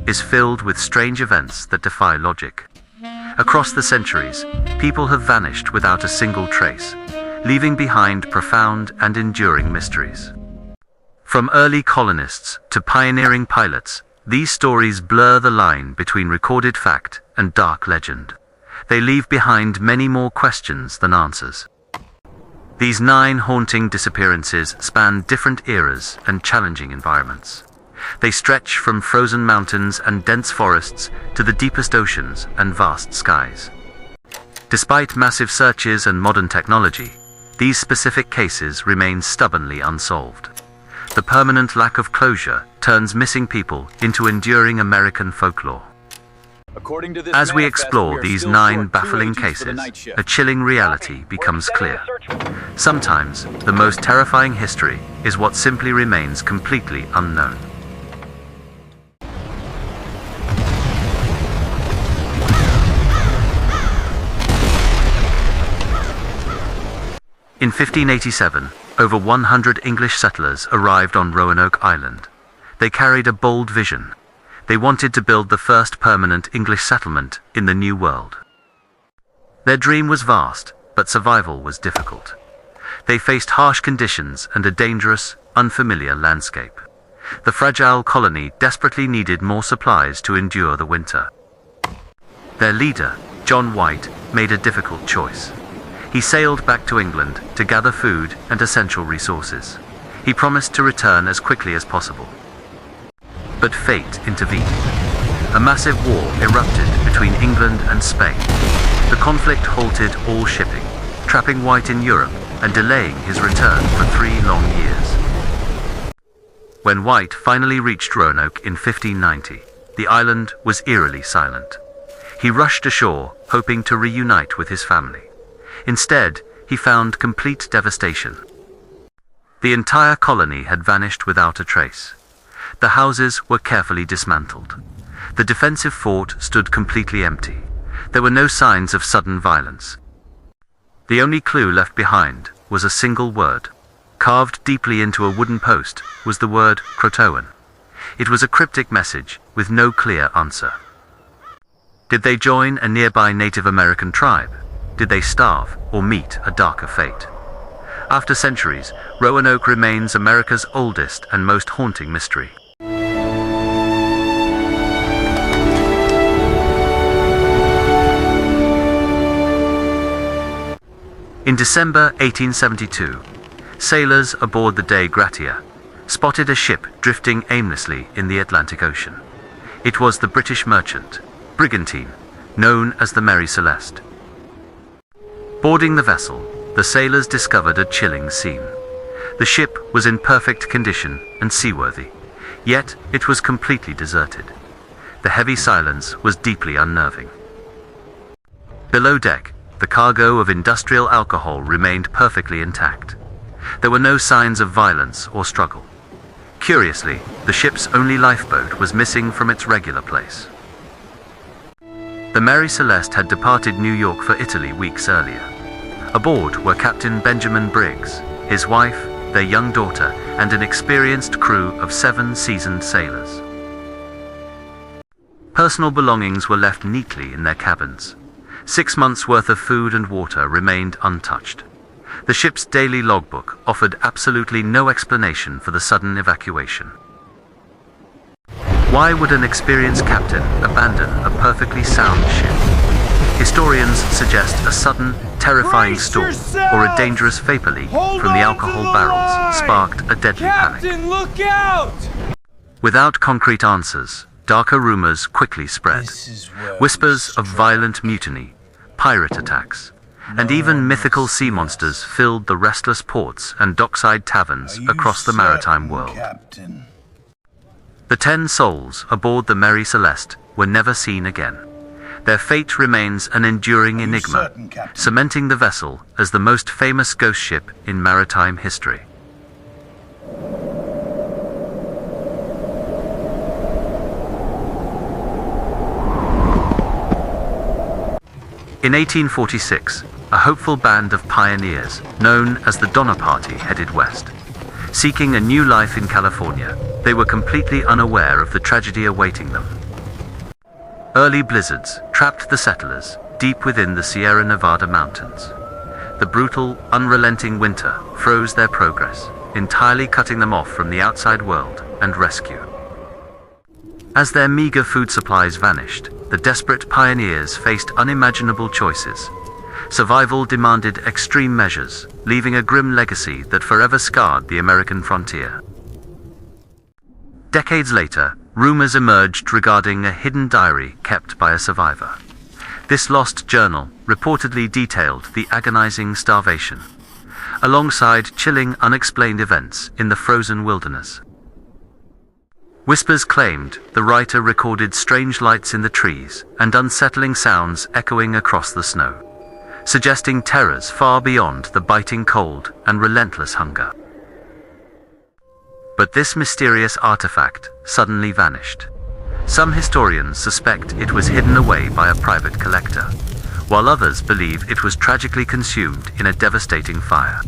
is filled with strange events that defy logic. Across the centuries, people have vanished without a single trace, leaving behind profound and enduring mysteries. From early colonists to pioneering pilots, these stories blur the line between recorded fact and dark legend. They leave behind many more questions than answers. These 9 haunting disappearances span different eras and challenging environments. They stretch from frozen mountains and dense forests to the deepest oceans and vast skies. Despite massive searches and modern technology, these specific cases remain stubbornly unsolved. The permanent lack of closure turns missing people into enduring American folklore. As we explore these 9 baffling cases, a chilling reality becomes clear. Sometimes, the most terrifying history is what simply remains completely unknown. In 1587, over 100 English settlers arrived on Roanoke Island. They carried a bold vision. They wanted to build the first permanent English settlement in the New World. Their dream was vast, but survival was difficult. They faced harsh conditions and a dangerous, unfamiliar landscape. The fragile colony desperately needed more supplies to endure the winter. Their leader, John White, made a difficult choice. He sailed back to England to gather food and essential resources. He promised to return as quickly as possible. But fate intervened. A massive war erupted between England and Spain. The conflict halted all shipping, trapping White in Europe and delaying his return for 3 long years. When White finally reached Roanoke in 1590, the island was eerily silent. He rushed ashore, hoping to reunite with his family. Instead, he found complete devastation. The entire colony had vanished without a trace. The houses were carefully dismantled. The defensive fort stood completely empty. There were no signs of sudden violence. The only clue left behind was a single word. Carved deeply into a wooden post was the word Croatoan. It was a cryptic message with no clear answer. Did they join a nearby Native American tribe? Did they starve or meet a darker fate? After centuries, Roanoke remains America's oldest and most haunting mystery. In December 1872, sailors aboard the Dei Gratia spotted a ship drifting aimlessly in the Atlantic Ocean. It was the British merchant, brigantine, known as the Mary Celeste. Boarding the vessel, the sailors discovered a chilling scene. The ship was in perfect condition and seaworthy, yet it was completely deserted. The heavy silence was deeply unnerving. Below deck, the cargo of industrial alcohol remained perfectly intact. There were no signs of violence or struggle. Curiously, the ship's only lifeboat was missing from its regular place. The Mary Celeste had departed New York for Italy weeks earlier. Aboard were Captain Benjamin Briggs, his wife, their young daughter, and an experienced crew of 7 seasoned sailors. Personal belongings were left neatly in their cabins. 6 months' worth of food and water remained untouched. The ship's daily logbook offered absolutely no explanation for the sudden evacuation. Why would an experienced captain abandon a perfectly sound ship? Historians suggest a sudden, terrifying storm or a dangerous vapor leak from the alcohol barrels sparked a deadly panic. Captain, look out! Without concrete answers, darker rumors quickly spread. Whispers of violent mutiny, pirate attacks, and even mythical sea monsters filled the restless ports and dockside taverns across the maritime world. Captain? The 10 souls aboard the Mary Celeste were never seen again. Their fate remains an enduring enigma, cementing the vessel as the most famous ghost ship in maritime history. In 1846, a hopeful band of pioneers, known as the Donner Party, headed west. Seeking a new life in California, they were completely unaware of the tragedy awaiting them. Early blizzards trapped the settlers deep within the Sierra Nevada mountains. The brutal, unrelenting winter froze their progress, entirely cutting them off from the outside world and rescue. As their meager food supplies vanished, the desperate pioneers faced unimaginable choices. Survival demanded extreme measures, leaving a grim legacy that forever scarred the American frontier. Decades later, rumors emerged regarding a hidden diary kept by a survivor. This lost journal reportedly detailed the agonizing starvation, alongside chilling, unexplained events in the frozen wilderness. Whispers claimed the writer recorded strange lights in the trees and unsettling sounds echoing across the snow, suggesting terrors far beyond the biting cold and relentless hunger. But this mysterious artifact suddenly vanished. Some historians suspect it was hidden away by a private collector, while others believe it was tragically consumed in a devastating fire.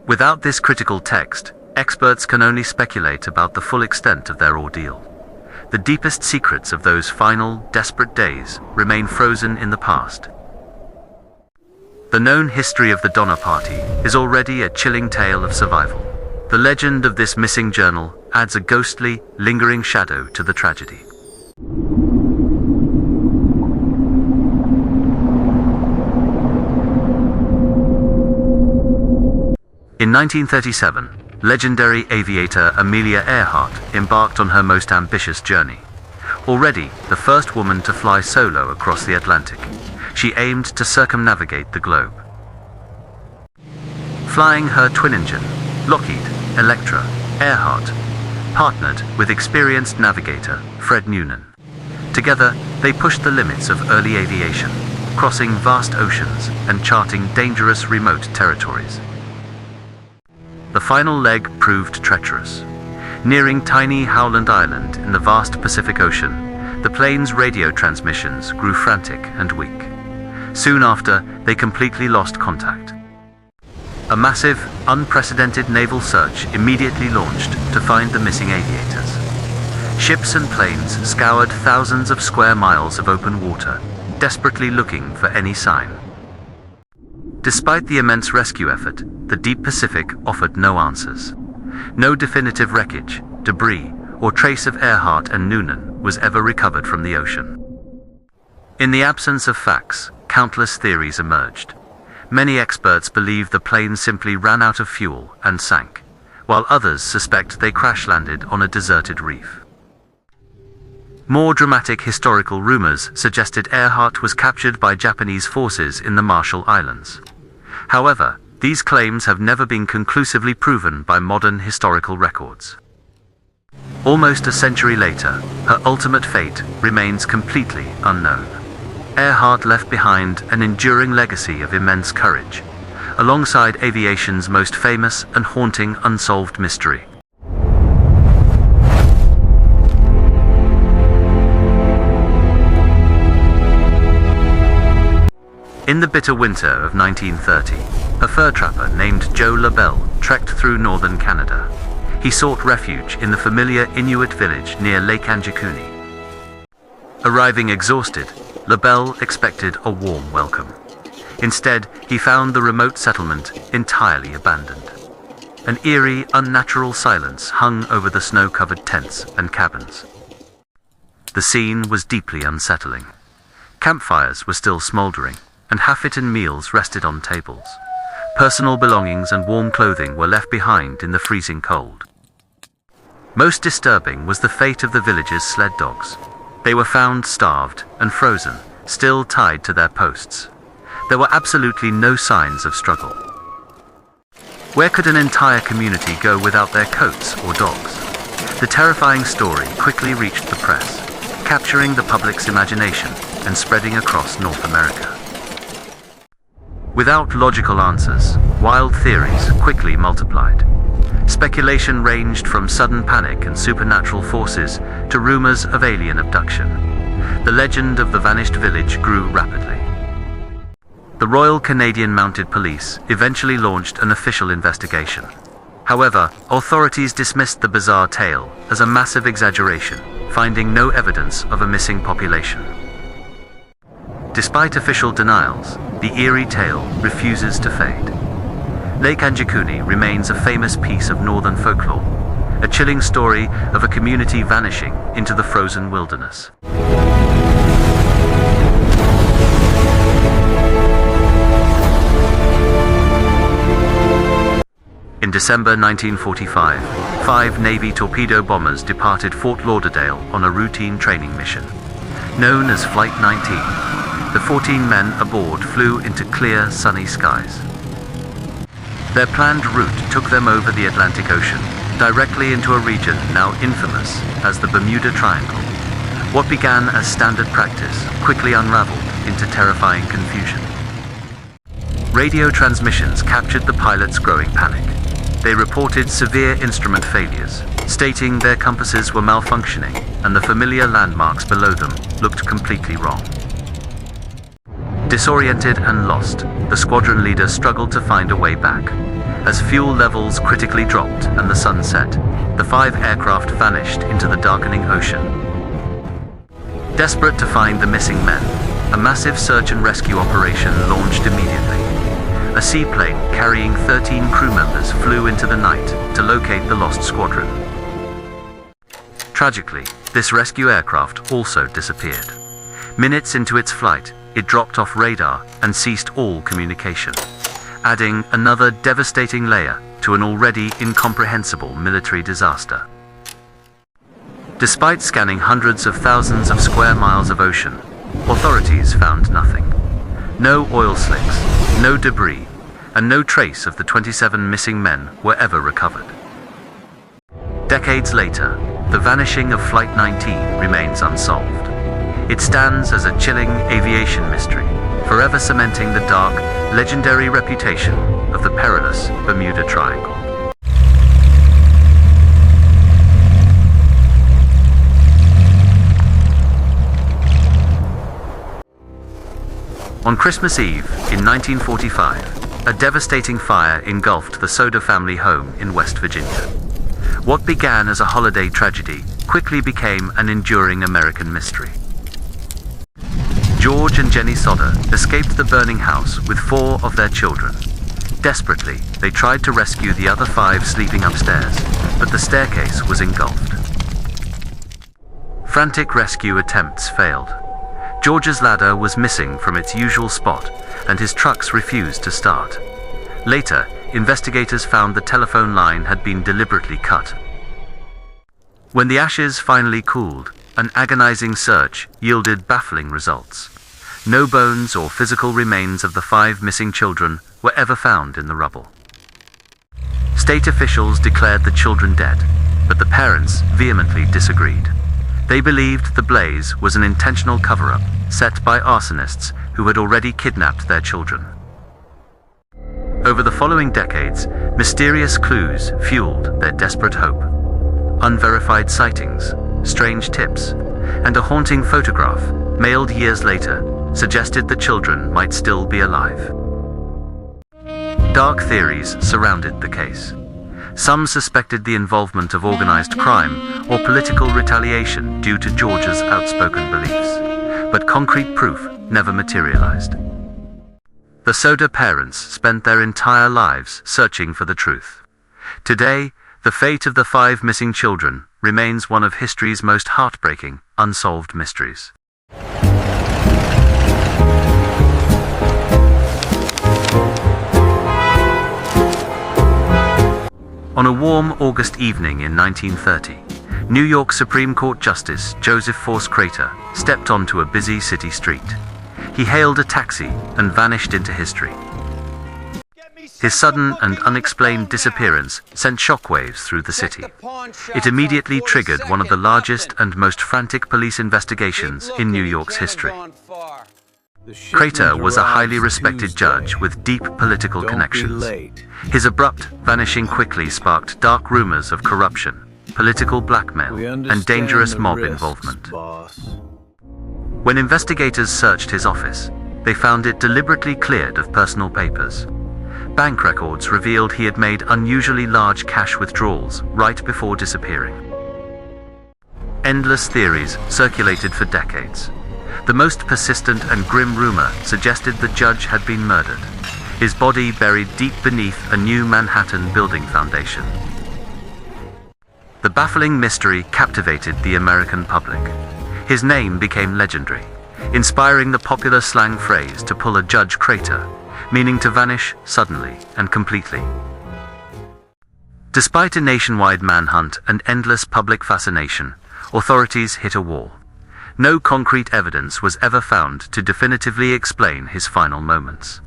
Without this critical text, experts can only speculate about the full extent of their ordeal. The deepest secrets of those final, desperate days remain frozen in the past. The known history of the Donner Party is already a chilling tale of survival. The legend of this missing journal adds a ghostly, lingering shadow to the tragedy. In 1937, legendary aviator Amelia Earhart embarked on her most ambitious journey. Already the first woman to fly solo across the Atlantic, she aimed to circumnavigate the globe. Flying her twin-engine, Lockheed Electra, Earhart partnered with experienced navigator Fred Noonan. Together, they pushed the limits of early aviation, crossing vast oceans and charting dangerous remote territories. The final leg proved treacherous. Nearing tiny Howland Island in the vast Pacific Ocean, the plane's radio transmissions grew frantic and weak. Soon after, they completely lost contact. A massive, unprecedented naval search immediately launched to find the missing aviators. Ships and planes scoured thousands of square miles of open water, desperately looking for any sign. Despite the immense rescue effort, the deep Pacific offered no answers. No definitive wreckage, debris, or trace of Earhart and Noonan was ever recovered from the ocean. In the absence of facts, countless theories emerged. Many experts believe the plane simply ran out of fuel and sank, while others suspect they crash-landed on a deserted reef. More dramatic historical rumors suggested Earhart was captured by Japanese forces in the Marshall Islands. However, these claims have never been conclusively proven by modern historical records. Almost a century later, her ultimate fate remains completely unknown. Earhart left behind an enduring legacy of immense courage, alongside aviation's most famous and haunting unsolved mystery. In the bitter winter of 1930, a fur trapper named Joe LaBelle trekked through northern Canada. He sought refuge in the familiar Inuit village near Lake Angakuni. Arriving exhausted, LaBelle expected a warm welcome. Instead, he found the remote settlement entirely abandoned. An eerie, unnatural silence hung over the snow-covered tents and cabins. The scene was deeply unsettling. Campfires were still smoldering, and half-eaten meals rested on tables. Personal belongings and warm clothing were left behind in the freezing cold. Most disturbing was the fate of the village's sled dogs. They were found starved and frozen, still tied to their posts. There were absolutely no signs of struggle. Where could an entire community go without their coats or dogs? The terrifying story quickly reached the press, capturing the public's imagination and spreading across North America. Without logical answers, wild theories quickly multiplied. Speculation ranged from sudden panic and supernatural forces to rumors of alien abduction. The legend of the vanished village grew rapidly. The Royal Canadian Mounted Police eventually launched an official investigation. However, authorities dismissed the bizarre tale as a massive exaggeration, finding no evidence of a missing population. Despite official denials, the eerie tale refuses to fade. Lake Angakuni remains a famous piece of northern folklore, a chilling story of a community vanishing into the frozen wilderness. In December 1945, 5 Navy torpedo bombers departed Fort Lauderdale on a routine training mission. Known as Flight 19, the 14 men aboard flew into clear, sunny skies. Their planned route took them over the Atlantic Ocean, directly into a region now infamous as the Bermuda Triangle. What began as standard practice quickly unraveled into terrifying confusion. Radio transmissions captured the pilots' growing panic. They reported severe instrument failures, stating their compasses were malfunctioning and the familiar landmarks below them looked completely wrong. Disoriented and lost, the squadron leader struggled to find a way back. As fuel levels critically dropped and the sun set, the 5 aircraft vanished into the darkening ocean. Desperate to find the missing men, a massive search and rescue operation launched immediately. A seaplane carrying 13 crew members flew into the night to locate the lost squadron. Tragically, this rescue aircraft also disappeared. Minutes into its flight, it dropped off radar and ceased all communication, adding another devastating layer to an already incomprehensible military disaster. Despite scanning hundreds of thousands of square miles of ocean, authorities found nothing. No oil slicks, no debris, and no trace of the 27 missing men were ever recovered. Decades later, the vanishing of Flight 19 remains unsolved. It stands as a chilling aviation mystery, forever cementing the dark, legendary reputation of the perilous Bermuda Triangle. On Christmas Eve in 1945, a devastating fire engulfed the Sodder family home in West Virginia. What began as a holiday tragedy quickly became an enduring American mystery. George and Jenny Sodder escaped the burning house with 4 of their children. Desperately, they tried to rescue the other 5 sleeping upstairs, but the staircase was engulfed. Frantic rescue attempts failed. George's ladder was missing from its usual spot, and his trucks refused to start. Later, investigators found the telephone line had been deliberately cut. When the ashes finally cooled, an agonizing search yielded baffling results. No bones or physical remains of the 5 missing children were ever found in the rubble. State officials declared the children dead, but the parents vehemently disagreed. They believed the blaze was an intentional cover-up set by arsonists who had already kidnapped their children. Over the following decades, mysterious clues fueled their desperate hope. Unverified sightings, strange tips, and a haunting photograph, mailed years later, suggested the children might still be alive. Dark theories surrounded the case. Some suspected the involvement of organized crime or political retaliation due to George's outspoken beliefs, but concrete proof never materialized. The Sodder parents spent their entire lives searching for the truth. Today, the fate of the 5 missing children remains one of history's most heartbreaking, unsolved mysteries. On a warm August evening in 1930, New York Supreme Court Justice Joseph Force Crater stepped onto a busy city street. He hailed a taxi and vanished into history. His sudden and unexplained disappearance sent shockwaves through the city. It immediately triggered one of the largest and most frantic police investigations in New York's history. Crater was a highly respected judge with deep political connections. His abrupt vanishing quickly sparked dark rumors of corruption, political blackmail, and dangerous mob involvement. When investigators searched his office, they found it deliberately cleared of personal papers. Bank records revealed he had made unusually large cash withdrawals right before disappearing. Endless theories circulated for decades. The most persistent and grim rumor suggested the judge had been murdered, his body buried deep beneath a new Manhattan building foundation. The baffling mystery captivated the American public. His name became legendary, inspiring the popular slang phrase to pull a judge crater, meaning to vanish suddenly and completely. Despite a nationwide manhunt and endless public fascination, authorities hit a wall. No concrete evidence was ever found to definitively explain his final moments.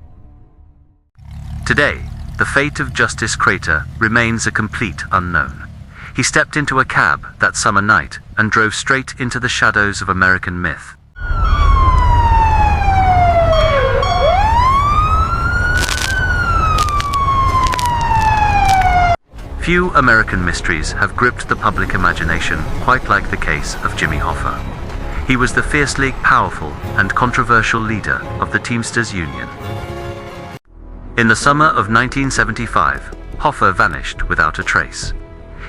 Today, the fate of Justice Crater remains a complete unknown. He stepped into a cab that summer night and drove straight into the shadows of American myth. Few American mysteries have gripped the public imagination quite like the case of Jimmy Hoffa. He was the fiercely powerful and controversial leader of the Teamsters Union. In the summer of 1975, Hoffa vanished without a trace.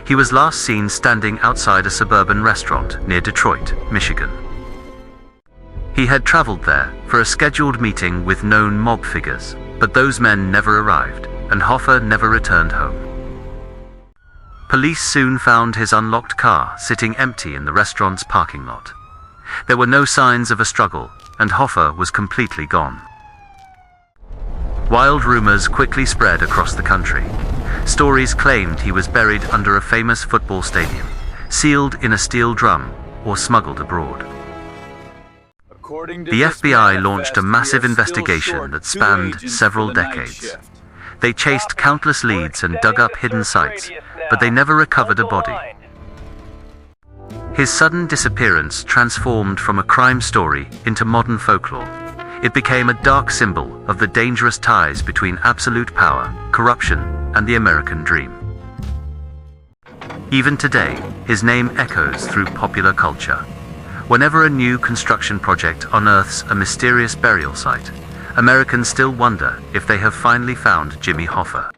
He was last seen standing outside a suburban restaurant near Detroit, Michigan. He had traveled there for a scheduled meeting with known mob figures, but those men never arrived, and Hoffa never returned home. Police soon found his unlocked car sitting empty in the restaurant's parking lot. There were no signs of a struggle, and Hoffa was completely gone. Wild rumors quickly spread across the country. Stories claimed he was buried under a famous football stadium, sealed in a steel drum, or smuggled abroad. The FBI launched a massive investigation that spanned several decades. They chased countless leads and dug up hidden sites, but they never recovered a body. His sudden disappearance transformed from a crime story into modern folklore. It became a dark symbol of the dangerous ties between absolute power, corruption, and the American dream. Even today, his name echoes through popular culture. Whenever a new construction project unearths a mysterious burial site, Americans still wonder if they have finally found Jimmy Hoffa.